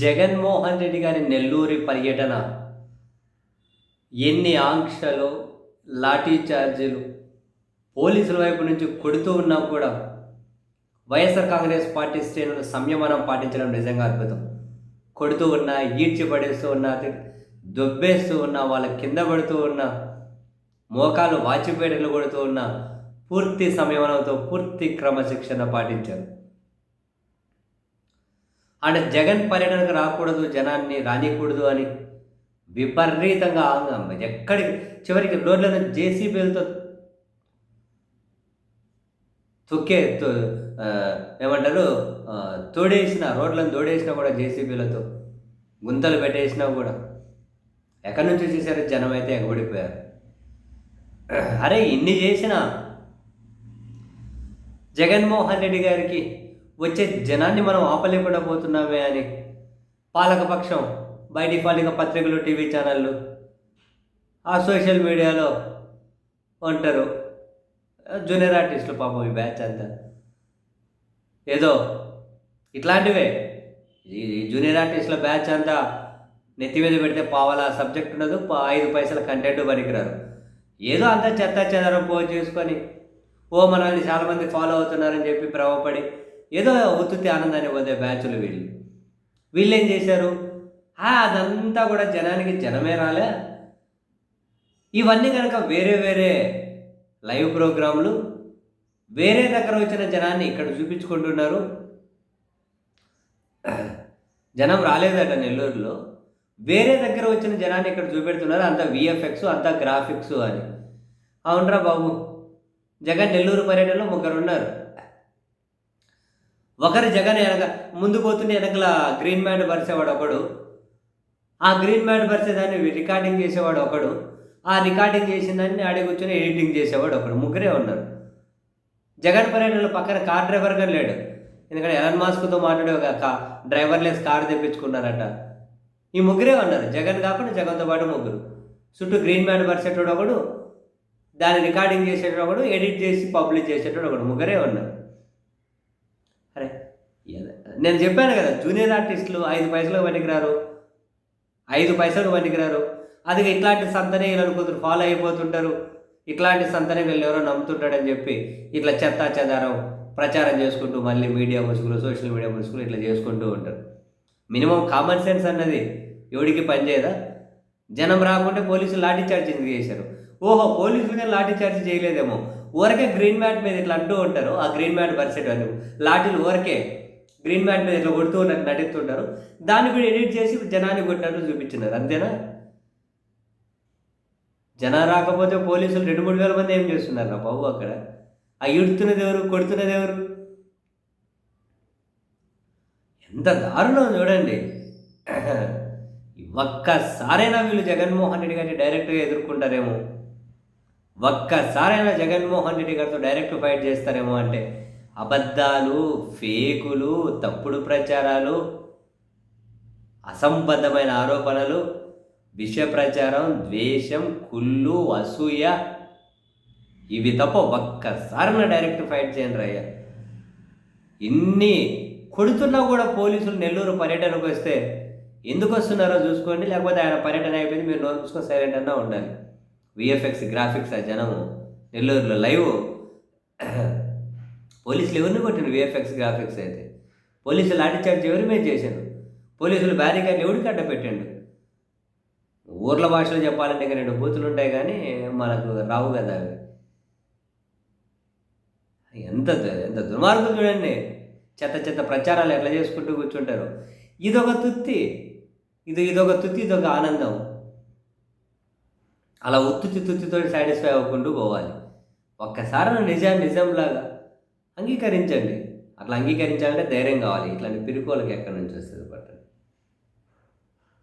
జగన్మోహన్ రెడ్డి గారి నెల్లూరి పర్యటన ఎన్ని ఆంక్షలు, లాఠీ చార్జీలు పోలీసుల వైపు నుంచి కొడుతూ ఉన్నా కూడా వైఎస్ఆర్ కాంగ్రెస్ పార్టీ శ్రేణులు సంయమనం పాటించడం నిజంగా అద్భుతం. కొడుతూ ఉన్నా, ఈడ్చి పడేస్తూ ఉన్నా, దొబ్బేస్తూ ఉన్నా, వాళ్ళ కింద పడుతూ ఉన్నా, మోకాలు వాచిపేటలు కొడుతూ ఉన్నా పూర్తి సంయమనంతో పూర్తి క్రమశిక్షణ పాటించారు. అంటే జగన్ పర్యటనకు రాకూడదు, జనాన్ని రానికూడదు అని విపరీతంగా ఎక్కడికి చివరికి రోడ్లను జేసీబీలతో తొక్కే ఏమంటారు తోడేసిన రోడ్లను తోడేసినా కూడా జేసీబీలతో గుంతలు పెట్టేసినా కూడా ఎక్కడి నుంచి చూసారు, జనం అయితే ఎగబడిపోయారు. అరే ఇన్ని చేసిన జగన్మోహన్ రెడ్డి గారికి వచ్చే జనాన్ని మనం ఆపలేకుండా పోతున్నామే అని పాలకపక్షం బై డిఫాల్ట్గా పత్రికలు, టీవీ ఛానళ్ళు, ఆ సోషల్ మీడియాలో ఉంటారు. జూనియర్ ఆర్టిస్టులు పాపం ఈ బ్యాచ్ అంతా ఏదో ఇట్లాంటివే. ఈ జూనియర్ ఆర్టిస్టుల బ్యాచ్ అంతా నెత్తి మీద పెడితే పావాల సబ్జెక్ట్ ఉండదు, 5 పైసల కంటెంట్ పనికిరారు. ఏదో అంతా చెత్త చెదరం పోజ్ చేసుకొని మనల్ని చాలామంది ఫాలో అవుతున్నారని చెప్పి భ్రమపడి ఏదో ఉత్తుత్తి ఆనందాన్ని పొందే బ్యాచులు వీళ్ళు ఏం చేశారు, అదంతా కూడా జనానికి జనమే రాలే. ఇవన్నీ కనుక వేరే వేరే లైవ్ ప్రోగ్రాంలు వేరే దగ్గర వచ్చిన జనాన్ని ఇక్కడ చూపించుకుంటున్నారు. జనం రాలేదట నెల్లూరులో, వేరే దగ్గర వచ్చిన జనాన్ని ఇక్కడ చూపెడుతున్నారు. అంతా విఎఫ్ఎక్స్, అంతా గ్రాఫిక్స్ అని. అవునరా బాబు, జగన్ నెల్లూరు పర్యటనలో 3 ఉన్నారు. ఒకరు జగన్ ముందు పోతుంటే వెనకల గ్రీన్ మ్యాట్ పరిచేవాడు ఒకడు, ఆ గ్రీన్ మ్యాట్ పరిచేదాన్ని రికార్డింగ్ చేసేవాడు ఒకడు, ఆ రికార్డింగ్ చేసిన దాన్ని ఆడే కూర్చొని ఎడిటింగ్ చేసేవాడు ఒకడు. 3 ఉన్నారు. జగన్ పర్యటనలో పక్కన కార్ డ్రైవర్ గారు లేడు. ఎందుకంటే ఎలన్ మాస్క్తో మాట్లాడే ఒక డ్రైవర్లెస్ కార్ తెప్పించుకున్నారట. ఈ 3 ఉన్నారు. జగన్ కాకుండా జగన్తో పాటు 3. చుట్టూ గ్రీన్ మ్యాట్ పరిచేటోడు ఒకడు, దాన్ని రికార్డింగ్ చేసేటోడు ఒకడు, ఎడిట్ చేసి పబ్లిష్ చేసేటోడు ఒకడు. 3 ఉన్నారు. అరే నేను చెప్పాను కదా, జూనియర్ ఆర్టిస్టులు 5 పైసలకు పనికిరారు, 5 పైసలకు పనికిరారు. అది ఇట్లాంటి సంతనే అనుకుంటారు, ఫాలో అయిపోతుంటారు. ఇట్లాంటి సంతనే వీళ్ళు ఎవరో నమ్ముతుంటాడని చెప్పి ఇట్లా చెత్తా చెదారం ప్రచారం చేసుకుంటూ మళ్ళీ మీడియా ముసుగులు, సోషల్ మీడియా ముసుగులు ఇట్లా చేసుకుంటూ ఉంటారు. మినిమం కామన్ సెన్స్ అన్నది ఎవడికి పనిచేయదా? జనం రాకుంటే పోలీసులు లాఠీ చార్జ్ ఎందుకు చేశారు? పోలీసులు కానీ లాఠీ చార్జ్ చేయలేదేమో, ఊరకే గ్రీన్ మ్యాట్ మీద ఇట్లా అంటూ ఉంటారు. ఆ గ్రీన్ మ్యాట్ పరిచేటప్పుడు లాఠీలు ఊరకే గ్రీన్ మ్యాట్ మీద ఇట్లా కొడుతూ ఉన్నట్టు నటిస్తుంటారు. దాన్ని కూడా ఎడిట్ చేసి జనాన్ని కొట్టినట్టు చూపించినారు. అంతేనా? జనం రాకపోతే పోలీసులు 2-3 వేల మంది ఏం చేస్తున్నారు నా బాబు అక్కడ? ఆ ఇడుతున్నది ఎవరు, కొడుతున్నది ఎవరు? ఎంత దారుణం చూడండి. ఒక్కసారైనా వీళ్ళు జగన్మోహన్ రెడ్డి గారిని డైరెక్ట్గా ఎదుర్కొంటారేమో, ఒక్కసారైనా జగన్మోహన్ రెడ్డి గారితో డైరెక్ట్ ఫైట్ చేస్తారేమో అంటే అబద్ధాలు, ఫేకులు, తప్పుడు ప్రచారాలు, అసంబద్ధమైన ఆరోపణలు, విష ప్రచారం, ద్వేషం, కుళ్ళు, అసూయ, ఇవి తప్ప ఒక్కసారైనా డైరెక్ట్ ఫైట్ చేయండి రయ్య. ఇన్ని కొడుతున్నా కూడా పోలీసులు నెల్లూరు పర్యటనకు వస్తే ఎందుకు వస్తున్నారో చూసుకోండి. లేకపోతే ఆయన పర్యటన అయిపోయింది, మీరు నోరు చూసుకొని సైలెంట్ అన్నా ఉండాలి. విఎఫ్ఎక్స్, గ్రాఫిక్స్, ఆ జనము నెల్లూరులో లైవ్ పోలీసులు ఎవరిని కొట్టిండు? విఎఫ్ఎక్స్, గ్రాఫిక్స్ అయితే పోలీసులు లాఠీ చార్జ్ ఎవరి మీద చేశాను? పోలీసులు బ్యారికేడ్లు ఎవరికి అడ్డ పెట్టండు? ఊర్ల భాషలో చెప్పాలంటే ఇంకా 2 బూతులు ఉంటాయి కానీ మనకు రావు కదా అవి. ఎంత ఎంత దుర్మార్గం చూడండి. చెత్త చెత్త ప్రచారాలు ఎట్లా చేసుకుంటూ కూర్చుంటారు. ఇదొక తుత్తి, ఇదొక తుత్తి, ఇదొక ఆనందం. అలా తుత్తితో సాటిస్ఫై అవ్వకుండా పోవాలి. ఒక్కసారి నిజంలాగా అంగీకరించండి. అట్లా అంగీకరించాలంటే ధైర్యం కావాలి. ఇట్లాంటి పిరుకోలకి ఎక్కడి నుంచి వస్తుంది పట్టండి.